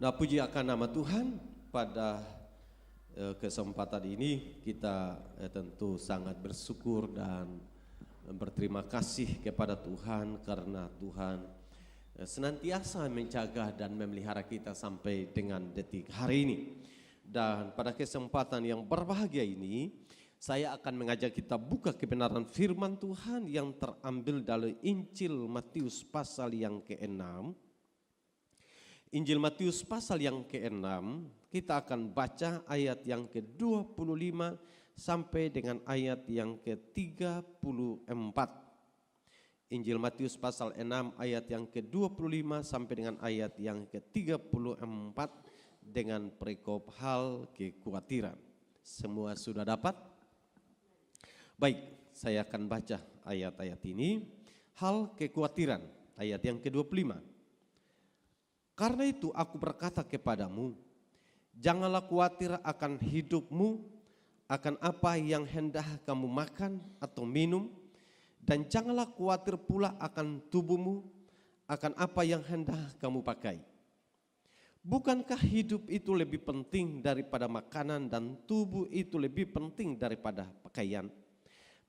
Nah, puji akan nama Tuhan. Pada kesempatan ini kita tentu sangat bersyukur dan berterima kasih kepada Tuhan karena Tuhan senantiasa menjaga dan memelihara kita sampai dengan detik hari ini. Dan pada kesempatan yang berbahagia ini, saya akan mengajak kita buka kebenaran firman Tuhan yang terambil dari Injil Matius pasal yang ke-6. Injil Matius pasal yang ke-6, kita akan baca ayat yang ke-25 sampai dengan ayat yang ke-34. Injil Matius pasal 6 ayat yang ke-25 sampai dengan ayat yang ke-34 dengan perikop hal kekhawatiran. Semua sudah dapat? Baik, saya akan baca ayat-ayat ini. Hal kekhawatiran, ayat yang ke-25. Karena itu aku berkata kepadamu, janganlah khawatir akan hidupmu, akan apa yang hendak kamu makan atau minum, dan janganlah khawatir pula akan tubuhmu, akan apa yang hendak kamu pakai. Bukankah hidup itu lebih penting daripada makanan dan tubuh itu lebih penting daripada pakaian?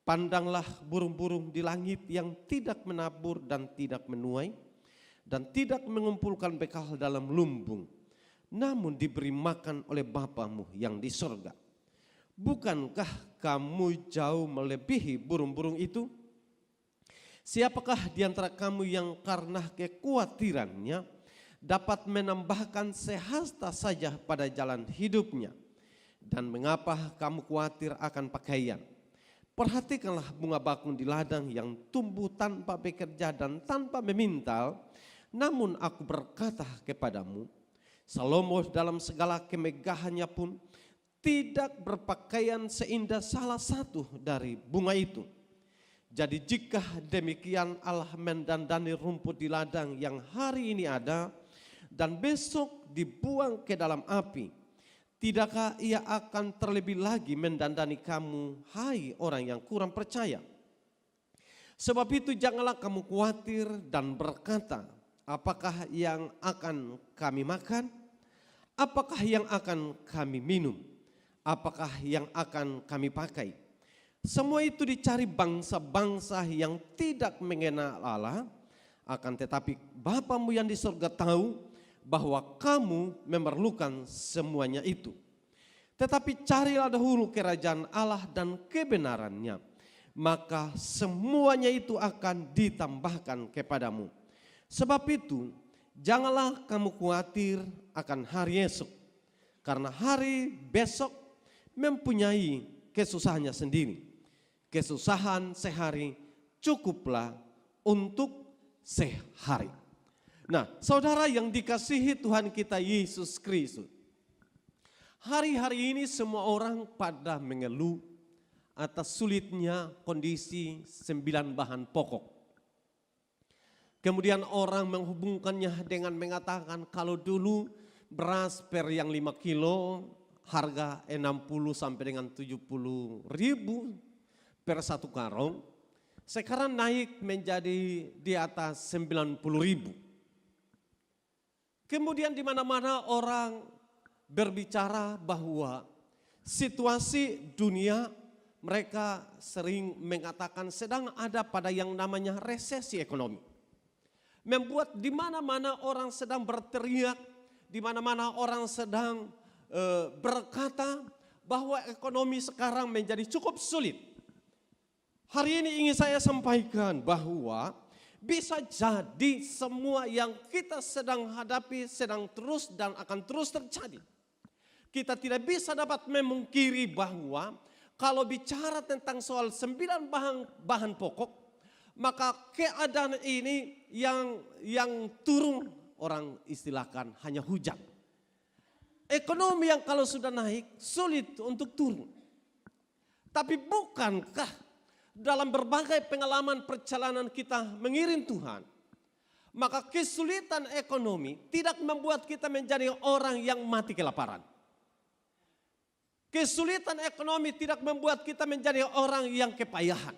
Pandanglah burung-burung di langit yang tidak menabur dan tidak menuai, dan tidak mengumpulkan bekal dalam lumbung, namun diberi makan oleh Bapamu yang di sorga. Bukankah kamu jauh melebihi burung-burung itu? Siapakah di antara kamu yang karena kekhawatirannya dapat menambahkan sehasta saja pada jalan hidupnya? Dan mengapa kamu khawatir akan pakaian? Perhatikanlah bunga bakung di ladang yang tumbuh tanpa bekerja dan tanpa memintal. Namun aku berkata kepadamu, Salomo dalam segala kemegahannya pun tidak berpakaian seindah salah satu dari bunga itu. Jadi jika demikian Allah mendandani rumput di ladang yang hari ini ada dan besok dibuang ke dalam api, tidakkah ia akan terlebih lagi mendandani kamu, hai orang yang kurang percaya? Sebab itu janganlah kamu khawatir dan berkata, apakah yang akan kami makan? Apakah yang akan kami minum? Apakah yang akan kami pakai? Semua itu dicari bangsa-bangsa yang tidak mengenal Allah. Akan tetapi Bapamu yang di surga tahu bahwa kamu memerlukan semuanya itu. Tetapi carilah dahulu kerajaan Allah dan kebenarannya, maka semuanya itu akan ditambahkan kepadamu. Sebab itu, janganlah kamu khawatir akan hari esok, karena hari besok mempunyai kesusahannya sendiri. Kesusahan sehari cukuplah untuk sehari. Nah, saudara yang dikasihi Tuhan kita Yesus Kristus, hari-hari ini semua orang pada mengeluh atas sulitnya kondisi 9 bahan pokok. Kemudian orang menghubungkannya dengan mengatakan kalau dulu beras per yang 5 kilo harga 60 sampai dengan 70 ribu per 1 karung. Sekarang naik menjadi di atas 90 ribu. Kemudian di mana-mana orang berbicara bahwa situasi dunia mereka sering mengatakan sedang ada pada yang namanya resesi ekonomi. Membuat di mana-mana orang sedang berteriak, di mana-mana orang sedang berkata bahwa ekonomi sekarang menjadi cukup sulit. Hari ini ingin saya sampaikan bahwa bisa jadi semua yang kita sedang hadapi sedang terus dan akan terus terjadi. Kita tidak bisa dapat memungkiri bahwa kalau bicara tentang soal 9 bahan pokok, maka keadaan ini yang turun orang istilahkan hanya hujan. Ekonomi yang kalau sudah naik sulit untuk turun. Tapi bukankah dalam berbagai pengalaman perjalanan kita mengiring Tuhan, maka kesulitan ekonomi tidak membuat kita menjadi orang yang mati kelaparan. Kesulitan ekonomi tidak membuat kita menjadi orang yang kepayahan.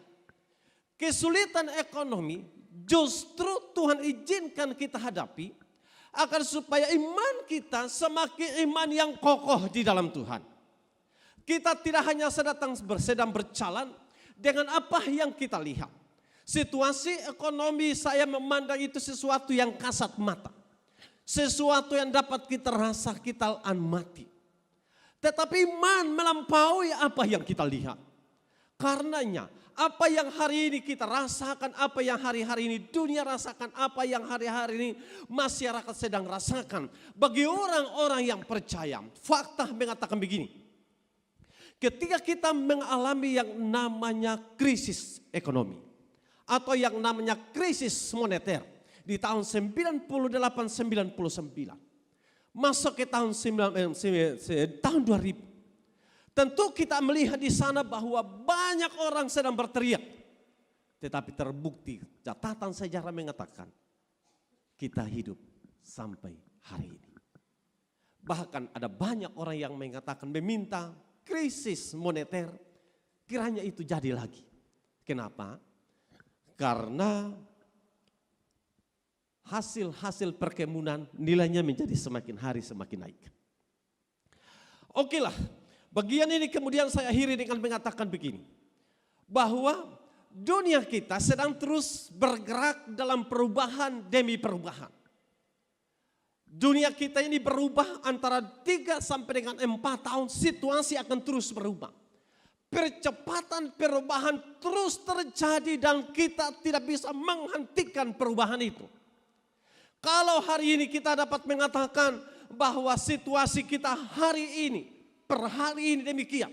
Kesulitan ekonomi justru Tuhan izinkan kita hadapi Akan supaya iman kita semakin iman yang kokoh di dalam Tuhan. Kita tidak hanya sedang berjalan dengan apa yang kita lihat. Situasi ekonomi saya memandang itu sesuatu yang kasat mata. Sesuatu yang dapat kita rasa kita mati. Tetapi iman melampaui apa yang kita lihat. Karenanya apa yang hari ini kita rasakan, apa yang hari-hari ini dunia rasakan, apa yang hari-hari ini masyarakat sedang rasakan. Bagi orang-orang yang percaya, fakta mengatakan begini. Ketika kita mengalami yang namanya krisis ekonomi atau yang namanya krisis moneter di tahun 98-99, masuk ke tahun 2000. Tentu kita melihat di sana bahwa banyak orang sedang berteriak. Tetapi terbukti catatan sejarah mengatakan kita hidup sampai hari ini. Bahkan ada banyak orang yang mengatakan meminta krisis moneter kiranya itu jadi lagi. Kenapa? Karena hasil perkebunan nilainya menjadi semakin hari semakin naik. Okelah, bagian ini kemudian saya akhiri dengan mengatakan begini. Bahwa dunia kita sedang terus bergerak dalam perubahan demi perubahan. Dunia kita ini berubah antara 3 sampai dengan 4 tahun, situasi akan terus berubah. Percepatan perubahan terus terjadi dan kita tidak bisa menghentikan perubahan itu. Kalau hari ini kita dapat mengatakan bahwa situasi kita hari ini, per hari ini demikian.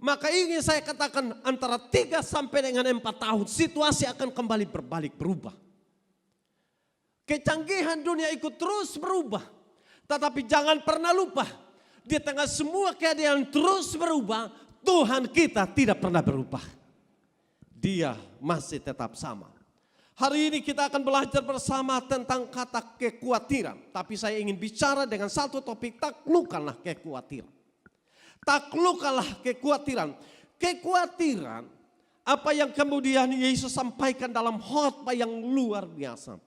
Maka ingin saya katakan antara 3 sampai dengan 4 tahun situasi akan kembali berbalik berubah. Kecanggihan dunia ikut terus berubah. Tetapi jangan pernah lupa di tengah semua keadaan terus berubah, Tuhan kita tidak pernah berubah. Dia masih tetap sama. Hari ini kita akan belajar bersama tentang kata kekhawatiran. Tapi saya ingin bicara dengan satu topik, taklukkanlah kekhawatiran. Taklukkanlah kekhawatiran. Kekhawatiran apa yang kemudian Yesus sampaikan dalam khotbah yang luar biasa.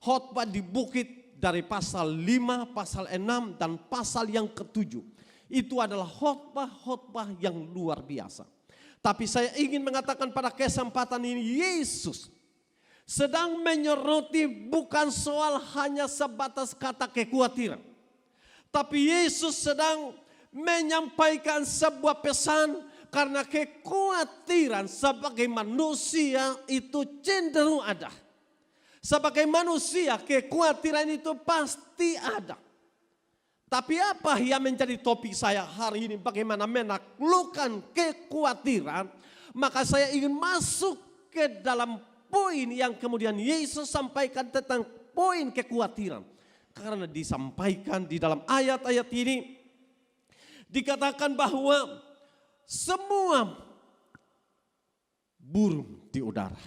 Khotbah di bukit dari pasal 5, pasal 6 dan pasal yang ke-7. Itu adalah khotbah yang luar biasa. Tapi saya ingin mengatakan pada kesempatan ini Yesus sedang menyoroti bukan soal hanya sebatas kata kekhawatiran. Tapi Yesus sedang menyampaikan sebuah pesan karena kekhawatiran sebagai manusia itu cenderung ada. Sebagai manusia kekhawatiran itu pasti ada. Tapi apa yang menjadi topik saya hari ini, bagaimana menaklukkan kekhawatiran, maka saya ingin masuk ke dalam poin yang kemudian Yesus sampaikan tentang poin kekhawatiran. Karena disampaikan di dalam ayat-ayat ini, dikatakan bahwa semua burung di udara,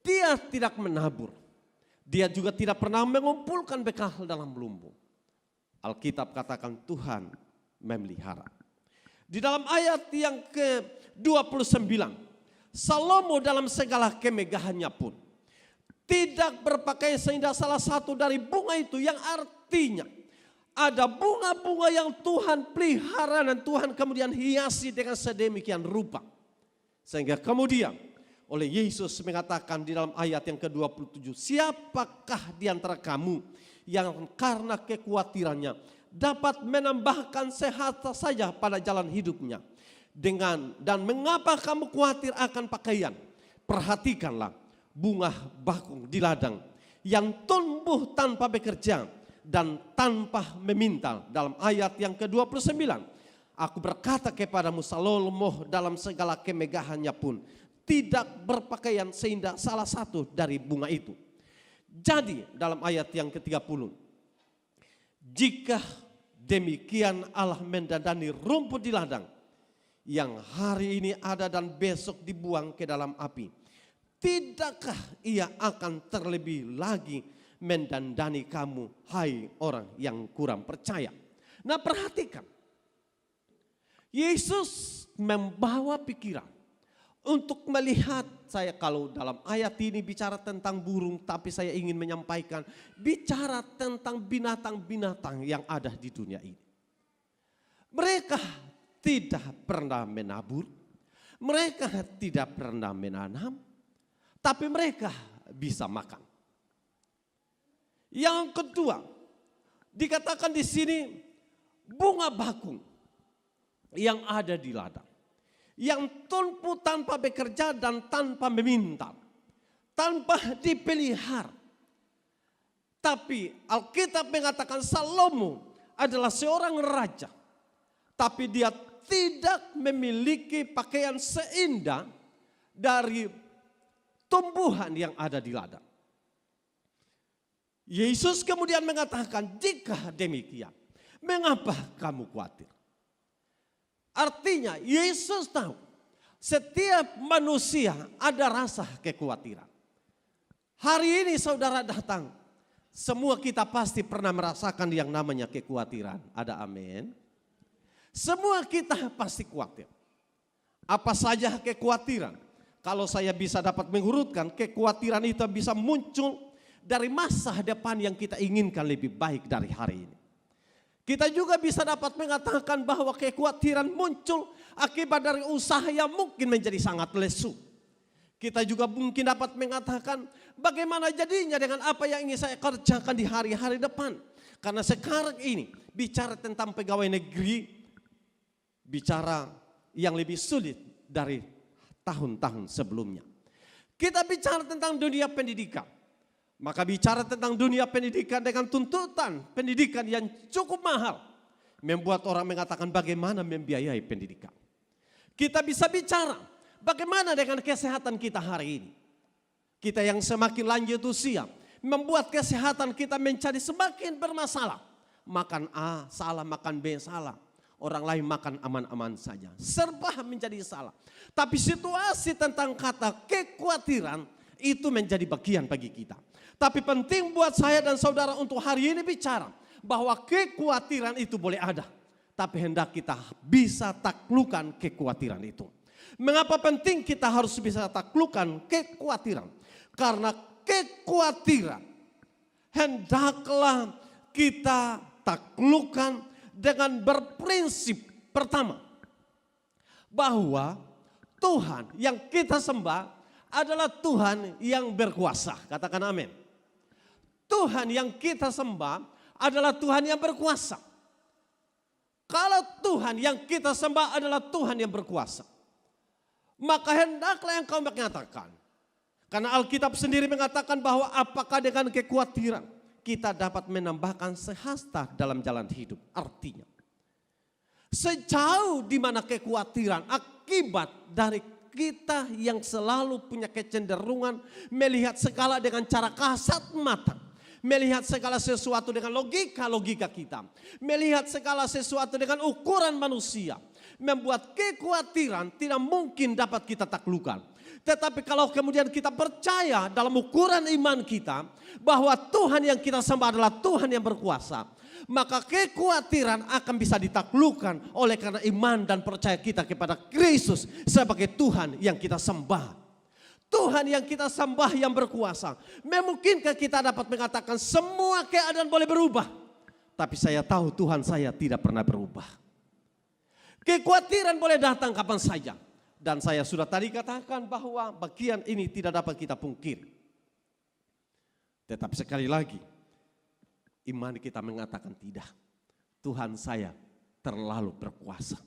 dia tidak menabur, dia juga tidak pernah mengumpulkan bekal dalam lumbung. Alkitab katakan Tuhan memelihara. Di dalam ayat yang ke-29, Salomo dalam segala kemegahannya pun tidak berpakaian seindah salah satu dari bunga itu, yang artinya ada bunga-bunga yang Tuhan pelihara dan Tuhan kemudian hiasi dengan sedemikian rupa. Sehingga kemudian oleh Yesus mengatakan di dalam ayat yang ke-27, siapakah di antara kamu yang karena kekhawatirannya dapat menambahkan sehat saja pada jalan hidupnya. Dan mengapa kamu khawatir akan pakaian? Perhatikanlah bunga bakung di ladang yang tumbuh tanpa bekerja dan tanpa memintal. Dalam ayat yang ke-29, aku berkata kepadamu, Salomo dalam segala kemegahannya pun tidak berpakaian seindah salah satu dari bunga itu. Jadi dalam ayat yang ke-30, jika demikian Allah mendandani rumput di ladang yang hari ini ada dan besok dibuang ke dalam api, tidakkah ia akan terlebih lagi mendandani kamu, hai orang yang kurang percaya? Nah, perhatikan, Yesus membawa pikiran untuk melihat, saya kalau dalam ayat ini bicara tentang burung, tapi saya ingin menyampaikan bicara tentang binatang-binatang yang ada di dunia ini. Mereka tidak pernah menabur, mereka tidak pernah menanam, tapi mereka bisa makan. Yang kedua, dikatakan di sini bunga bakung yang ada di ladang, yang tumbuh tanpa bekerja dan tanpa meminta, tanpa dipelihara. Tapi Alkitab mengatakan Salomo adalah seorang raja, tapi dia tidak memiliki pakaian seindah dari tumbuhan yang ada di ladang. Yesus kemudian mengatakan, jika demikian, mengapa kamu khawatir? Artinya Yesus tahu setiap manusia ada rasa kekhawatiran. Hari ini saudara datang, semua kita pasti pernah merasakan yang namanya kekhawatiran. Ada amin? Semua kita pasti khawatir. Apa saja kekhawatiran? Kalau saya bisa dapat mengurutkan, kekhawatiran itu bisa muncul dari masa depan yang kita inginkan lebih baik dari hari ini. Kita juga bisa dapat mengatakan bahwa kekhawatiran muncul akibat dari usaha yang mungkin menjadi sangat lesu. Kita juga mungkin dapat mengatakan bagaimana jadinya dengan apa yang ingin saya kerjakan di hari-hari depan. Karena sekarang ini bicara tentang pegawai negeri, bicara yang lebih sulit dari tahun-tahun sebelumnya. Kita bicara tentang dunia pendidikan. Maka bicara tentang dunia pendidikan dengan tuntutan pendidikan yang cukup mahal, membuat orang mengatakan bagaimana membiayai pendidikan. Kita bisa bicara bagaimana dengan kesehatan kita hari ini. Kita yang semakin lanjut usia, membuat kesehatan kita menjadi semakin bermasalah. Makan A salah, makan B salah. Orang lain makan aman-aman saja. Serba menjadi salah. Tapi situasi tentang kata kekhawatiran itu menjadi bagian bagi kita. Tapi penting buat saya dan saudara untuk hari ini bicara bahwa kekhawatiran itu boleh ada. Tapi hendak kita bisa taklukkan kekhawatiran itu. Mengapa penting kita harus bisa taklukkan kekhawatiran? Karena kekhawatiran hendaklah kita taklukkan dengan berprinsip pertama. Bahwa Tuhan yang kita sembah adalah Tuhan yang berkuasa. Katakan amin. Tuhan yang kita sembah adalah Tuhan yang berkuasa. Kalau Tuhan yang kita sembah adalah Tuhan yang berkuasa, maka hendaklah yang kau mengatakan. Karena Alkitab sendiri mengatakan bahwa apakah dengan kekhawatiran kita dapat menambahkan sehasta dalam jalan hidup. Artinya, sejauh di mana kekhawatiran akibat dari kita yang selalu punya kecenderungan melihat segala dengan cara kasat mata. Melihat segala sesuatu dengan logika kita. Melihat segala sesuatu dengan ukuran manusia. Membuat kekhawatiran tidak mungkin dapat kita taklukkan. Tetapi kalau kemudian kita percaya dalam ukuran iman kita bahwa Tuhan yang kita sembah adalah Tuhan yang berkuasa, maka kekhawatiran akan bisa ditaklukkan oleh karena iman dan percaya kita kepada Kristus sebagai Tuhan yang kita sembah. Tuhan yang kita sembah yang berkuasa. Memungkinkah kita dapat mengatakan semua keadaan boleh berubah? Tapi saya tahu Tuhan saya tidak pernah berubah. Kekhawatiran boleh datang kapan saja. Dan saya sudah tadi katakan bahwa bagian ini tidak dapat kita pungkiri. Tetapi sekali lagi, iman kita mengatakan tidak. Tuhan saya terlalu berkuasa.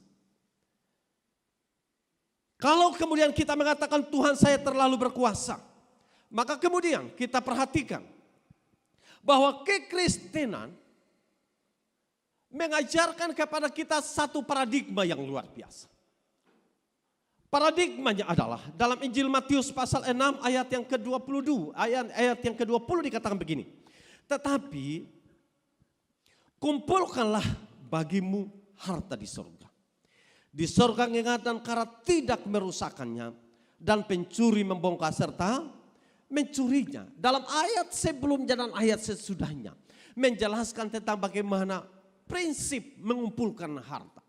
Kalau kemudian kita mengatakan Tuhan saya terlalu berkuasa, maka kemudian kita perhatikan bahwa kekristenan mengajarkan kepada kita satu paradigma yang luar biasa. Paradigmanya adalah dalam Injil Matius pasal 6 ayat yang ke-22, ayat yang ke-20 dikatakan begini. Tetapi kumpulkanlah bagimu harta di surga. Di surga ingat dan karat tidak merusakannya, dan pencuri membongkar serta mencurinya. Dalam ayat sebelumnya dan ayat sesudahnya menjelaskan tentang bagaimana prinsip mengumpulkan harta.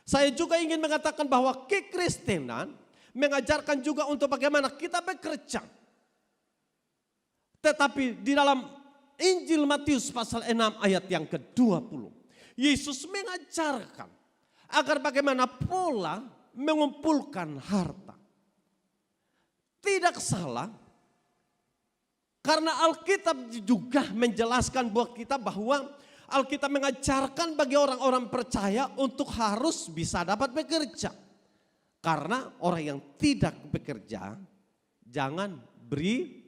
Saya juga ingin mengatakan bahwa kekristenan mengajarkan juga untuk bagaimana kita bekerja. Tetapi di dalam Injil Matius pasal 6 ayat yang ke-20, Yesus mengajarkan agar bagaimana pola mengumpulkan harta. Tidak salah, karena Alkitab juga menjelaskan buat kita bahwa Alkitab mengajarkan bagi orang-orang percaya untuk harus bisa dapat bekerja. Karena orang yang tidak bekerja, jangan beri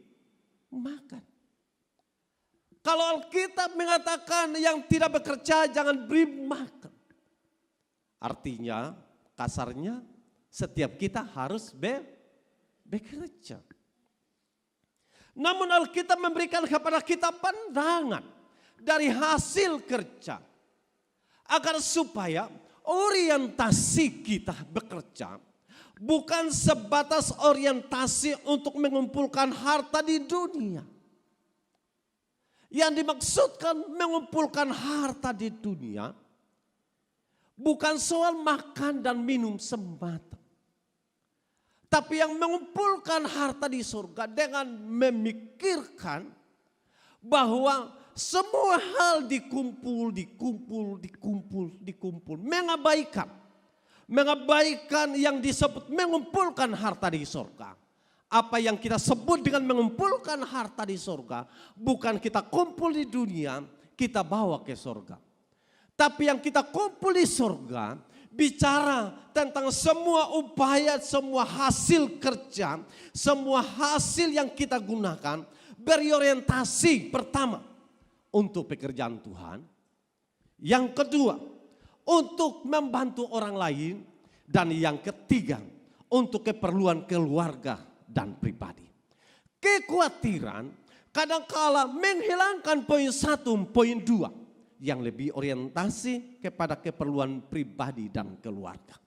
makan. Kalau Alkitab mengatakan yang tidak bekerja jangan beri makan. Artinya kasarnya setiap kita harus bekerja. Namun Alkitab memberikan kepada kita pandangan dari hasil kerja. Agar supaya orientasi kita bekerja bukan sebatas orientasi untuk mengumpulkan harta di dunia. Yang dimaksudkan mengumpulkan harta di dunia bukan soal makan dan minum semata. Tapi yang mengumpulkan harta di surga dengan memikirkan bahwa semua hal dikumpul. Mengabaikan yang disebut mengumpulkan harta di surga. Apa yang kita sebut dengan mengumpulkan harta di surga bukan kita kumpul di dunia, kita bawa ke surga. Tapi yang kita kumpul di surga bicara tentang semua upaya, semua hasil kerja, semua hasil yang kita gunakan berorientasi pertama untuk pekerjaan Tuhan. Yang kedua untuk membantu orang lain. Dan yang ketiga untuk keperluan keluarga dan pribadi. Kekhawatiran kadangkala menghilangkan poin 1, poin 2. Yang lebih orientasi kepada keperluan pribadi dan keluarga.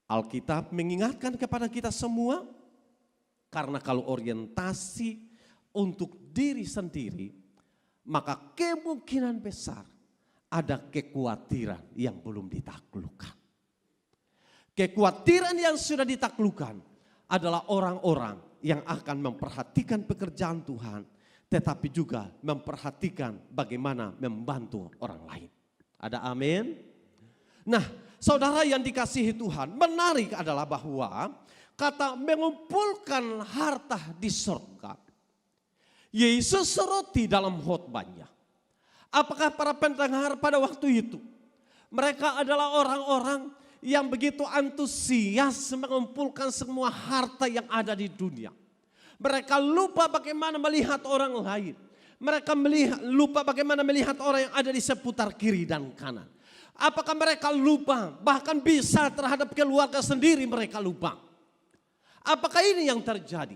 Alkitab mengingatkan kepada kita semua, karena kalau orientasi untuk diri sendiri, maka kemungkinan besar ada kekhawatiran yang belum ditaklukkan. Kekhawatiran yang sudah ditaklukkan adalah orang-orang yang akan memperhatikan pekerjaan Tuhan, tetapi juga memperhatikan bagaimana membantu orang lain. Ada amin? Nah, saudara yang dikasihi Tuhan, menarik adalah bahwa kata mengumpulkan harta di surga, Yesus soroti dalam khotbahnya. Apakah para pendengar pada waktu itu, mereka adalah orang-orang yang begitu antusias mengumpulkan semua harta yang ada di dunia. Mereka lupa bagaimana melihat orang lain. Mereka lupa bagaimana melihat orang yang ada di seputar kiri dan kanan. Apakah mereka lupa bahkan bisa terhadap keluarga sendiri mereka lupa. Apakah ini yang terjadi?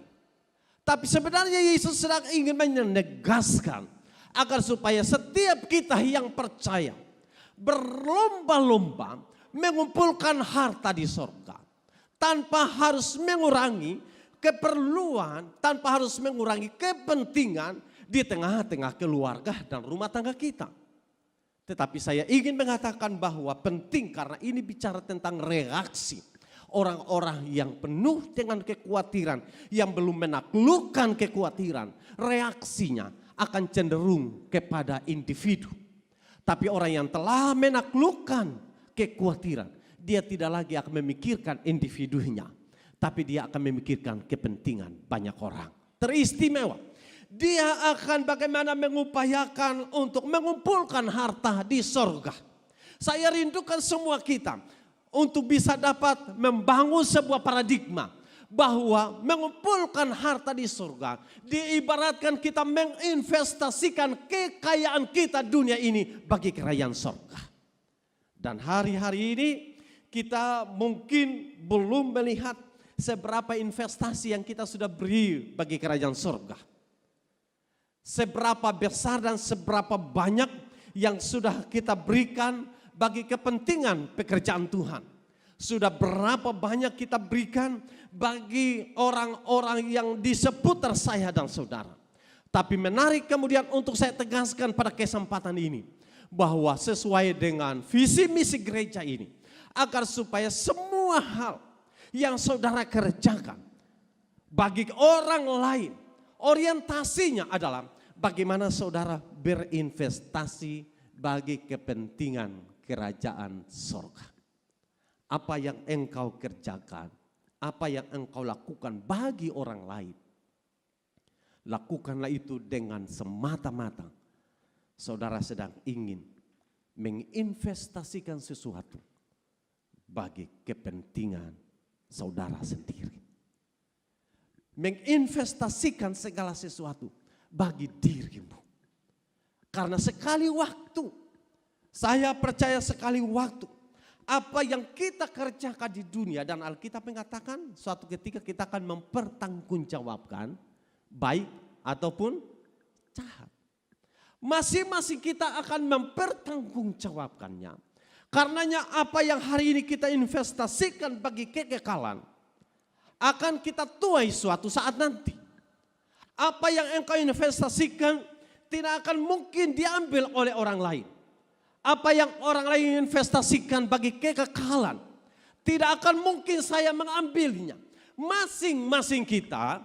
Tapi sebenarnya Yesus sedang ingin menegaskan agar supaya setiap kita yang percaya berlomba-lomba mengumpulkan harta di surga. Tanpa harus mengurangi keperluan, tanpa harus mengurangi kepentingan di tengah-tengah keluarga dan rumah tangga kita. Tetapi saya ingin mengatakan bahwa penting karena ini bicara tentang reaksi. Orang-orang yang penuh dengan kekhawatiran, yang belum menaklukkan kekhawatiran, reaksinya akan cenderung kepada individu. Tapi orang yang telah menaklukkan kekhawatiran, dia tidak lagi akan memikirkan individunya. Tapi dia akan memikirkan kepentingan banyak orang. Teristimewa. Dia akan bagaimana mengupayakan untuk mengumpulkan harta di sorga. Saya rindukan semua kita untuk bisa dapat membangun sebuah paradigma. Bahwa mengumpulkan harta di surga diibaratkan kita menginvestasikan kekayaan kita dunia ini bagi kerajaan surga. Dan hari-hari ini kita mungkin belum melihat seberapa investasi yang kita sudah beri bagi kerajaan surga. Seberapa besar dan seberapa banyak yang sudah kita berikan bagi kepentingan pekerjaan Tuhan. Sudah berapa banyak kita berikan bagi orang-orang yang di seputar saya dan saudara. Tapi menarik kemudian untuk saya tegaskan pada kesempatan ini. Bahwa sesuai dengan visi misi gereja ini. Agar supaya semua hal yang saudara kerjakan bagi orang lain, orientasinya adalah bagaimana saudara berinvestasi bagi kepentingan kerajaan sorga. Apa yang engkau kerjakan, apa yang engkau lakukan bagi orang lain, lakukanlah itu dengan semata-mata saudara sedang ingin menginvestasikan sesuatu bagi kepentingan saudara sendiri. Menginvestasikan segala sesuatu bagi dirimu. Karena sekali waktu, saya percaya sekali waktu, apa yang kita kerjakan di dunia, dan Alkitab mengatakan suatu ketika kita akan mempertanggungjawabkan baik ataupun jahat. Masing-masing kita akan mempertanggungjawabkannya. Karenanya apa yang hari ini kita investasikan bagi kekekalan akan kita tuai suatu saat nanti. Apa yang engkau investasikan tidak akan mungkin diambil oleh orang lain. Apa yang orang lain investasikan bagi kekekalan tidak akan mungkin saya mengambilnya. Masing-masing kita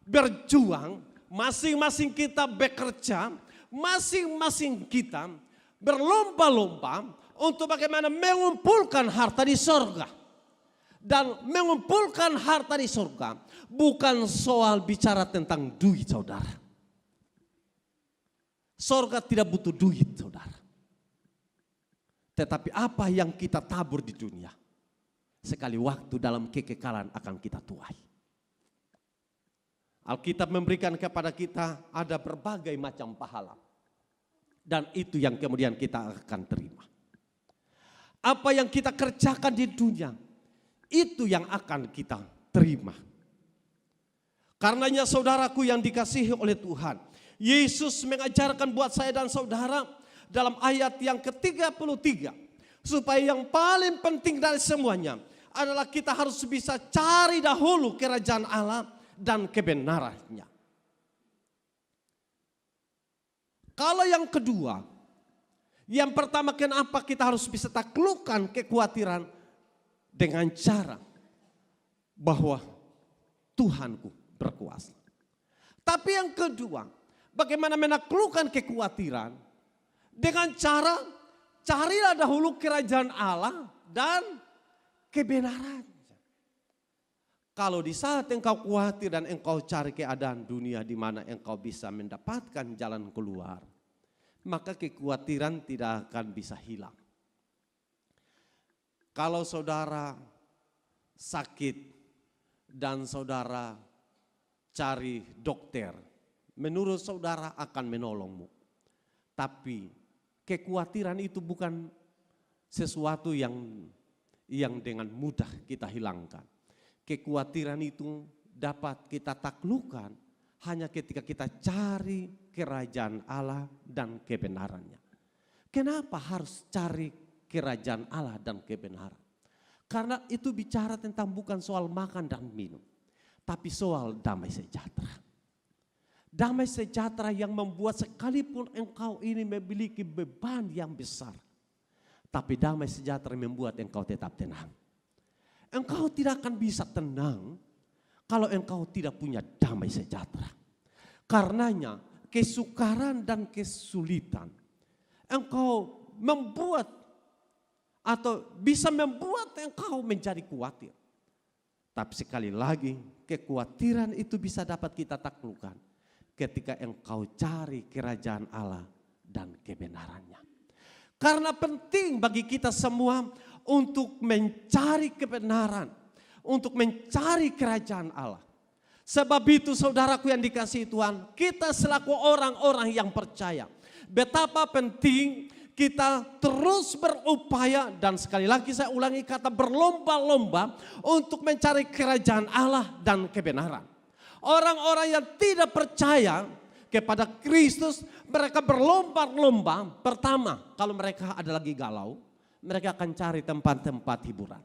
berjuang, masing-masing kita bekerja, masing-masing kita berlomba-lomba untuk bagaimana mengumpulkan harta di sorga. Dan mengumpulkan harta di surga bukan soal bicara tentang duit, saudara. Surga tidak butuh duit, saudara. Tetapi apa yang kita tabur di dunia, sekali waktu dalam kekekalan akan kita tuai. Alkitab memberikan kepada kita ada berbagai macam pahala. Dan itu yang kemudian kita akan terima. Apa yang kita kerjakan di dunia, itu yang akan kita terima. Karenanya saudaraku yang dikasihi oleh Tuhan, Yesus mengajarkan buat saya dan saudara dalam ayat yang ke-33. Supaya yang paling penting dari semuanya adalah kita harus bisa cari dahulu kerajaan Allah dan kebenarannya. Kalau yang kedua, yang pertama kenapa kita harus bisa taklukkan kekhawatiran dengan cara bahwa Tuhanku berkuasa. Tapi yang kedua, bagaimana menaklukkan kekhawatiran dengan cara carilah dahulu kerajaan Allah dan kebenaran. Kalau di saat engkau khawatir dan engkau cari keadaan dunia di mana engkau bisa mendapatkan jalan keluar, maka kekhawatiran tidak akan bisa hilang. Kalau saudara sakit dan saudara cari dokter, menurut saudara akan menolongmu. Tapi kekhawatiran itu bukan sesuatu yang dengan mudah kita hilangkan. Kekhawatiran itu dapat kita taklukkan hanya ketika kita cari kerajaan Allah dan kebenarannya. Kenapa harus cari kerajaan Allah dan kebenaran? Karena itu bicara tentang bukan soal makan dan minum, tapi soal damai sejahtera. Damai sejahtera yang membuat sekalipun engkau ini memiliki beban yang besar, tapi damai sejahtera membuat engkau tetap tenang. Engkau tidak akan bisa tenang kalau engkau tidak punya damai sejahtera. Karenanya kesukaran dan kesulitan engkau membuat atau bisa membuat engkau menjadi khawatir. Tapi sekali lagi kekhawatiran itu bisa dapat kita taklukkan ketika engkau cari kerajaan Allah dan kebenarannya. Karena penting bagi kita semua untuk mencari kebenaran, untuk mencari kerajaan Allah. Sebab itu saudaraku yang dikasihi Tuhan, kita selaku orang-orang yang percaya, betapa penting kita terus berupaya, dan sekali lagi saya ulangi kata berlomba-lomba untuk mencari kerajaan Allah dan kebenaran. Orang-orang yang tidak percaya kepada Kristus, mereka berlomba-lomba. Pertama, kalau mereka ada lagi galau, mereka akan cari tempat-tempat hiburan.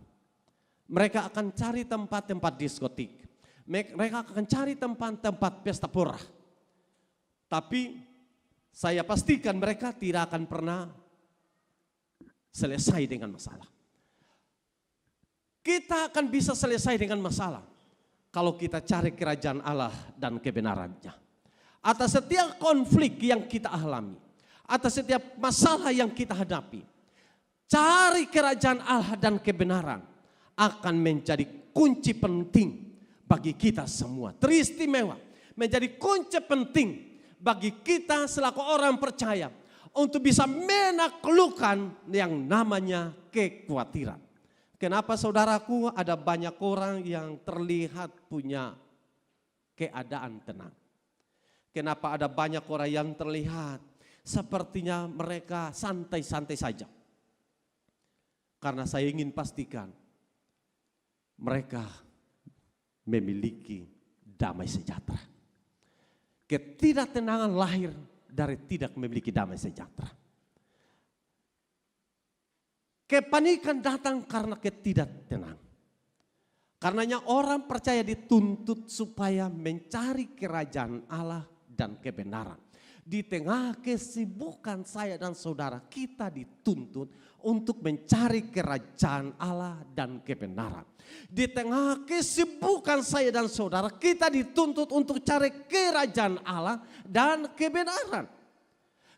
Mereka akan cari tempat-tempat diskotik. Mereka akan cari tempat-tempat pesta pora. Tapi saya pastikan mereka tidak akan pernah selesai dengan masalah. Kita akan bisa selesai dengan masalah kalau kita cari kerajaan Allah dan kebenarannya. Atas setiap konflik yang kita alami, atas setiap masalah yang kita hadapi, cari kerajaan Allah dan kebenaran akan menjadi kunci penting bagi kita semua. Teristimewa, menjadi kunci penting bagi kita selaku orang percaya untuk bisa menaklukkan yang namanya kekhawatiran. Kenapa saudaraku ada banyak orang yang terlihat punya keadaan tenang? Kenapa ada banyak orang yang terlihat sepertinya mereka santai-santai saja? Karena saya ingin pastikan mereka memiliki damai sejahtera. Ketidaktenangan lahir dari tidak memiliki damai sejahtera. Kepanikan datang karena ketidaktenangan. Karenanya orang percaya dituntut supaya mencari kerajaan Allah dan kebenaran. Di tengah kesibukan saya dan saudara, kita dituntut untuk mencari kerajaan Allah dan kebenaran. Di tengah kesibukan saya dan saudara, kita dituntut untuk cari kerajaan Allah dan kebenaran.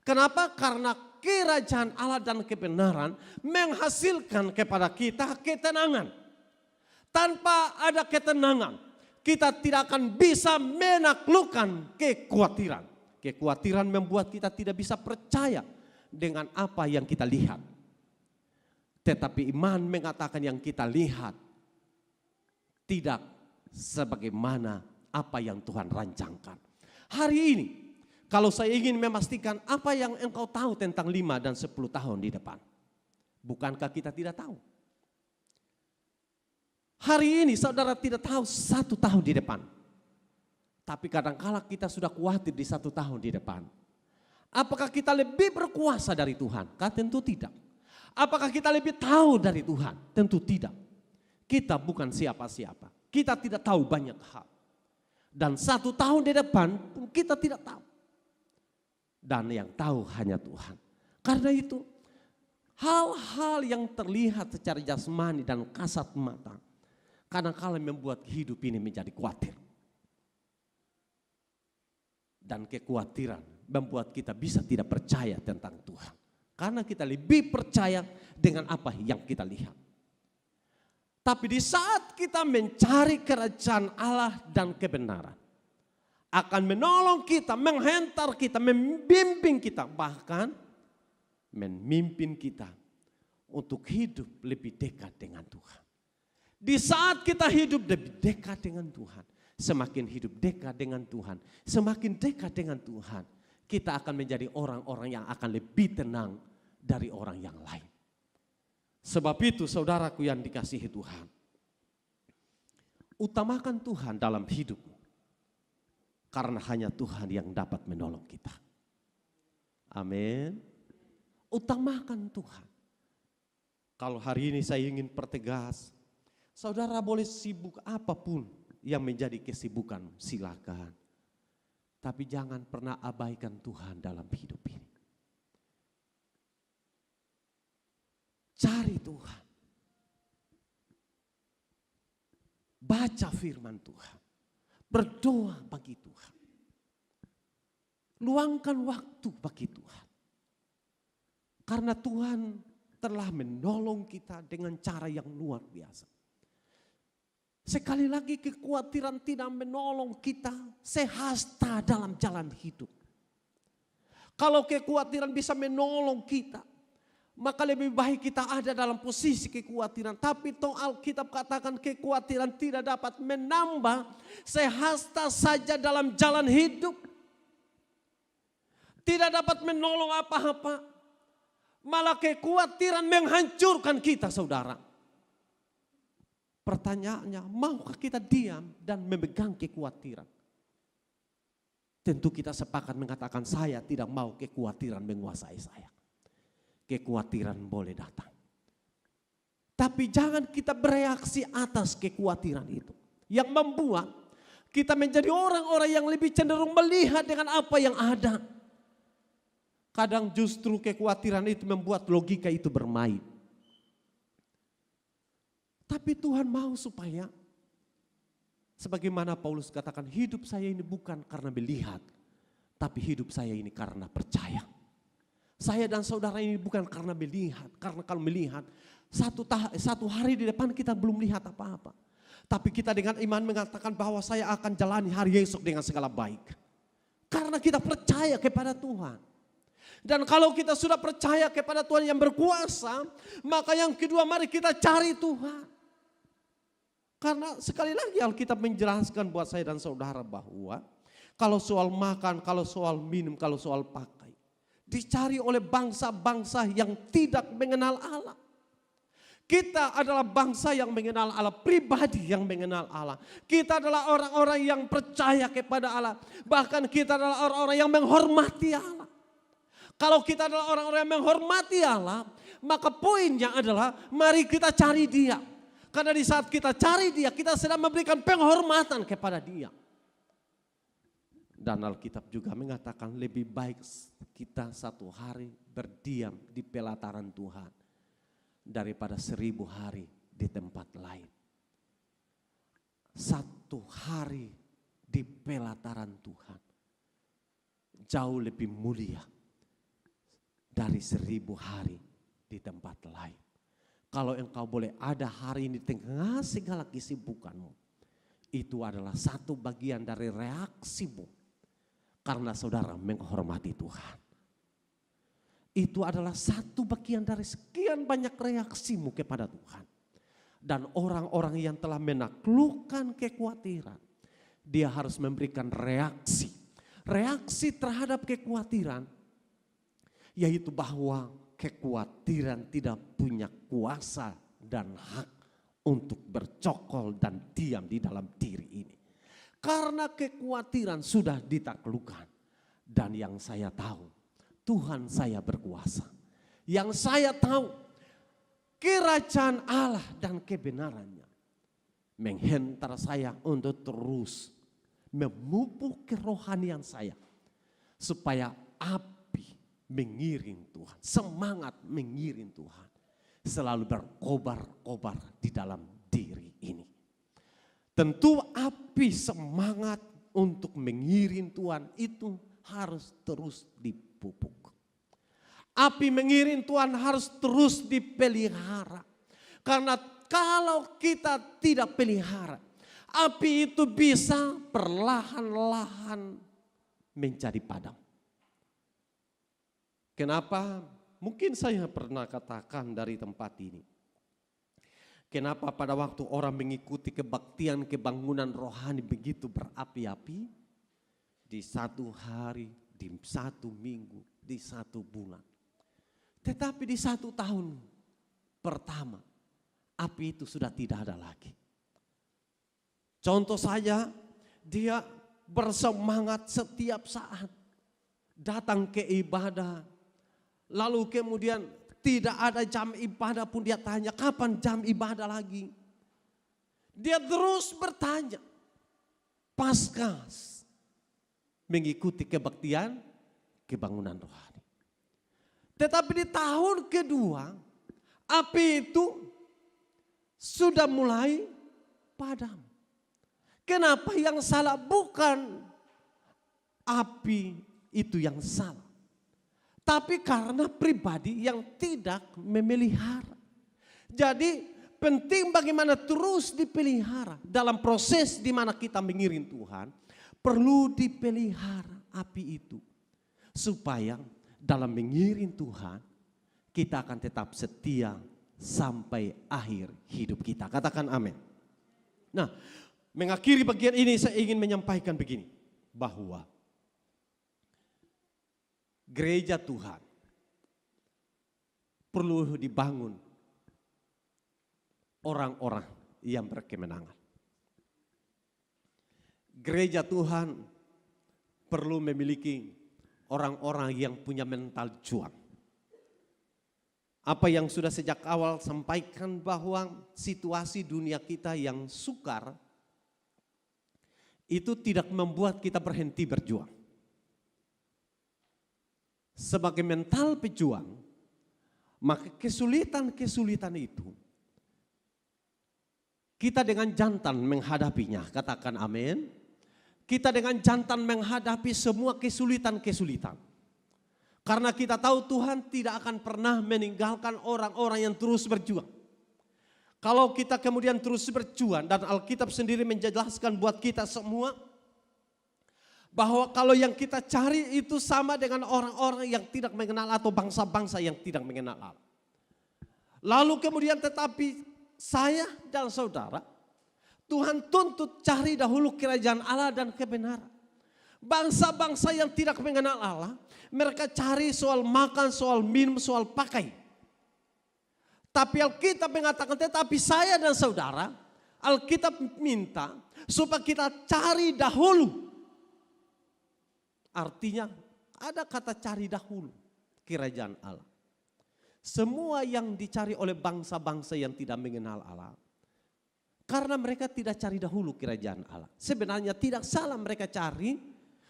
Kenapa? Karena kerajaan Allah dan kebenaran menghasilkan kepada kita ketenangan. Tanpa ada ketenangan, kita tidak akan bisa menaklukkan kekhawatiran. Kekhawatiran membuat kita tidak bisa percaya dengan apa yang kita lihat. Tetapi iman mengatakan yang kita lihat tidak sebagaimana apa yang Tuhan rancangkan. Hari ini, kalau saya ingin memastikan apa yang engkau tahu tentang 5 dan 10 tahun di depan. Bukankah kita tidak tahu? Hari ini saudara tidak tahu 1 tahun di depan. Tapi kadangkala kita sudah khawatir di 1 tahun di depan. Apakah kita lebih berkuasa dari Tuhan? Tentu tidak. Apakah kita lebih tahu dari Tuhan? Tentu tidak. Kita bukan siapa-siapa. Kita tidak tahu banyak hal. Dan 1 tahun di depan pun kita tidak tahu. Dan yang tahu hanya Tuhan. Karena itu hal-hal yang terlihat secara jasmani dan kasat mata kadang-kala membuat hidup ini menjadi khawatir. Dan kekhawatiran membuat kita bisa tidak percaya tentang Tuhan. Karena kita lebih percaya dengan apa yang kita lihat. Tapi di saat kita mencari kerajaan Allah dan kebenaran, akan menolong kita, menghantar kita, membimbing kita, bahkan memimpin kita untuk hidup lebih dekat dengan Tuhan. Di saat kita hidup lebih dekat dengan Tuhan, semakin hidup dekat dengan Tuhan, semakin dekat dengan Tuhan, kita akan menjadi orang-orang yang akan lebih tenang dari orang yang lain. Sebab itu saudaraku yang dikasihi Tuhan, utamakan Tuhan dalam hidupmu. Karena hanya Tuhan yang dapat menolong kita. Amin. Utamakan Tuhan. Kalau hari ini saya ingin pertegas, saudara boleh sibuk apapun yang menjadi kesibukan, silakan. Tapi jangan pernah abaikan Tuhan dalam hidup ini. Cari Tuhan. Baca firman Tuhan. Berdoa bagi Tuhan. Luangkan waktu bagi Tuhan. Karena Tuhan telah menolong kita dengan cara yang luar biasa. Sekali lagi kekhawatiran tidak menolong kita sehasta dalam jalan hidup. Kalau kekhawatiran bisa menolong kita, maka lebih baik kita ada dalam posisi kekhawatiran. Tapi Alkitab katakan kekhawatiran tidak dapat menambah sehasta saja dalam jalan hidup. Tidak dapat menolong apa-apa. Malah kekhawatiran menghancurkan kita saudara. Pertanyaannya, maukah kita diam dan memegang kekhawatiran? Tentu kita sepakat mengatakan saya tidak mau kekhawatiran menguasai saya. Kekhawatiran boleh datang. Tapi jangan kita bereaksi atas kekhawatiran itu. Yang membuat kita menjadi orang-orang yang lebih cenderung melihat dengan apa yang ada. Kadang justru kekhawatiran itu membuat logika itu bermain. Tapi Tuhan mau supaya, sebagaimana Paulus katakan, hidup saya ini bukan karena melihat, tapi hidup saya ini karena percaya. Saya dan saudara ini bukan karena melihat, karena kalau melihat, satu hari di depan kita belum lihat apa-apa. Tapi kita dengan iman mengatakan bahwa saya akan jalani hari esok dengan segala baik. Karena kita percaya kepada Tuhan. Dan kalau kita sudah percaya kepada Tuhan yang berkuasa, maka yang kedua mari kita cari Tuhan. Karena sekali lagi Alkitab menjelaskan buat saya dan saudara bahwa kalau soal makan, kalau soal minum, kalau soal pakai, dicari oleh bangsa-bangsa yang tidak mengenal Allah. Kita adalah bangsa yang mengenal Allah, pribadi yang mengenal Allah. Kita adalah orang-orang yang percaya kepada Allah. Bahkan kita adalah orang-orang yang menghormati Allah. Kalau kita adalah orang-orang yang menghormati Allah, maka poinnya adalah mari kita cari Dia. Karena di saat kita cari Dia, kita sedang memberikan penghormatan kepada Dia. Dan Alkitab juga mengatakan lebih baik kita satu hari berdiam di pelataran Tuhan daripada 1000 hari di tempat lain. Satu hari di pelataran Tuhan jauh lebih mulia dari 1000 hari di tempat lain. Kalau engkau boleh ada hari ini di tengah segala kesibukanmu, itu adalah satu bagian dari reaksimu karena saudara menghormati Tuhan. Itu adalah satu bagian dari sekian banyak reaksimu kepada Tuhan. Dan orang-orang yang telah menaklukkan kekhawatiran, dia harus memberikan reaksi. Reaksi terhadap kekhawatiran, yaitu bahwa kekhawatiran tidak punya kuasa dan hak untuk bercokol dan diam di dalam diri ini. Karena kekhawatiran sudah ditaklukkan. Dan yang saya tahu, Tuhan saya berkuasa. Yang saya tahu, kerajaan Allah dan kebenarannya menghantar saya untuk terus memupuk kerohanian saya. Supaya api mengiring Tuhan, semangat mengiring Tuhan. Selalu berkobar-kobar di dalam diri ini. Tentu api semangat untuk mengiring Tuhan itu harus terus dipupuk. Api mengiring Tuhan harus terus dipelihara. Karena kalau kita tidak pelihara, api itu bisa perlahan-lahan menjadi padam. Kenapa? Mungkin saya pernah katakan dari tempat ini. Kenapa pada waktu orang mengikuti kebaktian kebangunan rohani begitu berapi-api, di satu hari, di satu minggu, di satu bulan. Tetapi di 1 tahun pertama, api itu sudah tidak ada lagi. Contoh saja, dia bersemangat setiap saat datang ke ibadah. Lalu kemudian tidak ada jam ibadah pun dia tanya, kapan jam ibadah lagi? Dia terus bertanya. Pasca mengikuti kebaktian kebangunan rohani. Tetapi di tahun kedua, api itu sudah mulai padam. Kenapa yang salah? Bukan api itu yang salah. Tapi karena pribadi yang tidak memelihara. Jadi penting bagaimana terus dipelihara. Dalam proses di mana kita mengiring Tuhan, perlu dipelihara api itu. Supaya dalam mengiring Tuhan, kita akan tetap setia sampai akhir hidup kita. Katakan amin. Nah, mengakhiri bagian ini saya ingin menyampaikan begini. Bahwa gereja Tuhan perlu dibangun orang-orang yang berkemenangan. Gereja Tuhan perlu memiliki orang-orang yang punya mental juang. Apa yang sudah sejak awal sampaikan bahwa situasi dunia kita yang sukar itu tidak membuat kita berhenti berjuang. Sebagai mental pejuang, maka kesulitan-kesulitan itu kita dengan jantan menghadapinya. Katakan amin. Kita dengan jantan menghadapi semua kesulitan-kesulitan. Karena kita tahu Tuhan tidak akan pernah meninggalkan orang-orang yang terus berjuang. Kalau kita kemudian terus berjuang, dan Alkitab sendiri menjelaskan buat kita semua, bahwa kalau yang kita cari itu sama dengan orang-orang yang tidak mengenal atau bangsa-bangsa yang tidak mengenal Allah. Lalu kemudian tetapi saya dan saudara, Tuhan tuntut cari dahulu kerajaan Allah dan kebenaran. Bangsa-bangsa yang tidak mengenal Allah, mereka cari soal makan, soal minum, soal pakai. Tapi Alkitab mengatakan, tetapi saya dan saudara, Alkitab minta supaya kita cari dahulu. Artinya ada kata cari dahulu kerajaan Allah. Semua yang dicari oleh bangsa-bangsa yang tidak mengenal Allah, karena mereka tidak cari dahulu kerajaan Allah. Sebenarnya tidak salah mereka cari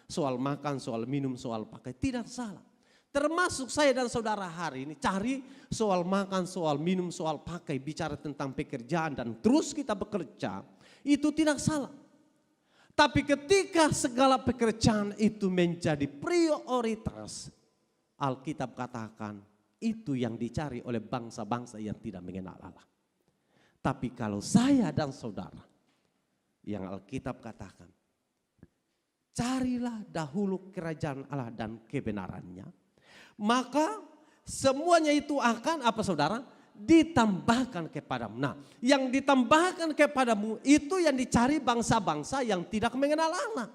soal makan, soal minum, soal pakai, tidak salah. Termasuk saya dan saudara hari ini cari soal makan, soal minum, soal pakai, bicara tentang pekerjaan dan terus kita bekerja, itu tidak salah. Tapi ketika segala pekerjaan itu menjadi prioritas, Alkitab katakan itu yang dicari oleh bangsa-bangsa yang tidak mengenal Allah. Tapi kalau saya dan saudara, yang Alkitab katakan, carilah dahulu kerajaan Allah dan kebenarannya, maka semuanya itu akan apa saudara? Ditambahkan kepadamu. Nah, yang ditambahkan kepadamu itu yang dicari bangsa-bangsa yang tidak mengenal Allah.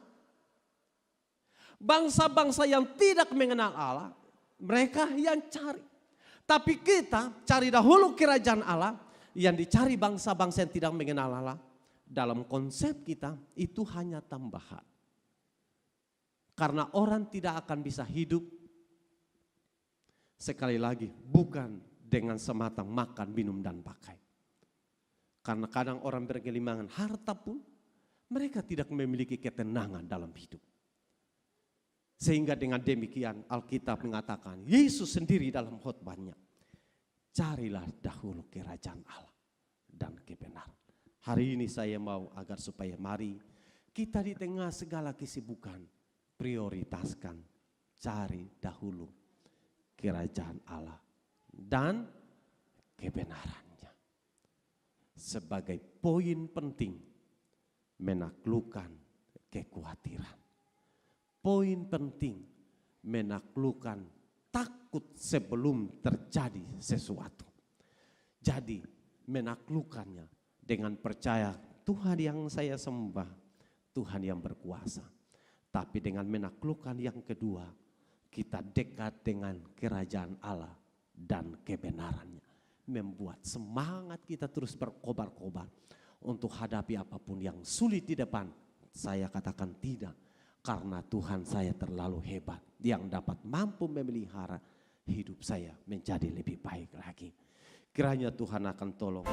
Bangsa-bangsa yang tidak mengenal Allah, mereka yang cari. Tapi kita cari dahulu kerajaan Allah, yang dicari bangsa-bangsa yang tidak mengenal Allah. Dalam konsep kita itu hanya tambahan. Karena orang tidak akan bisa hidup, sekali lagi, bukan dengan semata makan, minum, dan pakai. Karena kadang orang bergelimangan harta pun, mereka tidak memiliki ketenangan dalam hidup. Sehingga dengan demikian Alkitab mengatakan, Yesus sendiri dalam khotbahnya, carilah dahulu kerajaan Allah dan kebenaran. Hari ini saya mau agar supaya mari kita di tengah segala kesibukan, prioritaskan, cari dahulu kerajaan Allah dan kebenarannya. Sebagai poin penting menaklukkan kekhawatiran. Poin penting menaklukkan takut sebelum terjadi sesuatu. Jadi menaklukkannya dengan percaya Tuhan yang saya sembah, Tuhan yang berkuasa. Tapi dengan menaklukkan yang kedua, kita dekat dengan kerajaan Allah dan kebenarannya. Membuat semangat kita terus berkobar-kobar untuk hadapi apapun yang sulit di depan. Saya katakan tidak, karena Tuhan saya terlalu hebat yang dapat mampu memelihara hidup saya menjadi lebih baik lagi. Kiranya Tuhan akan tolong.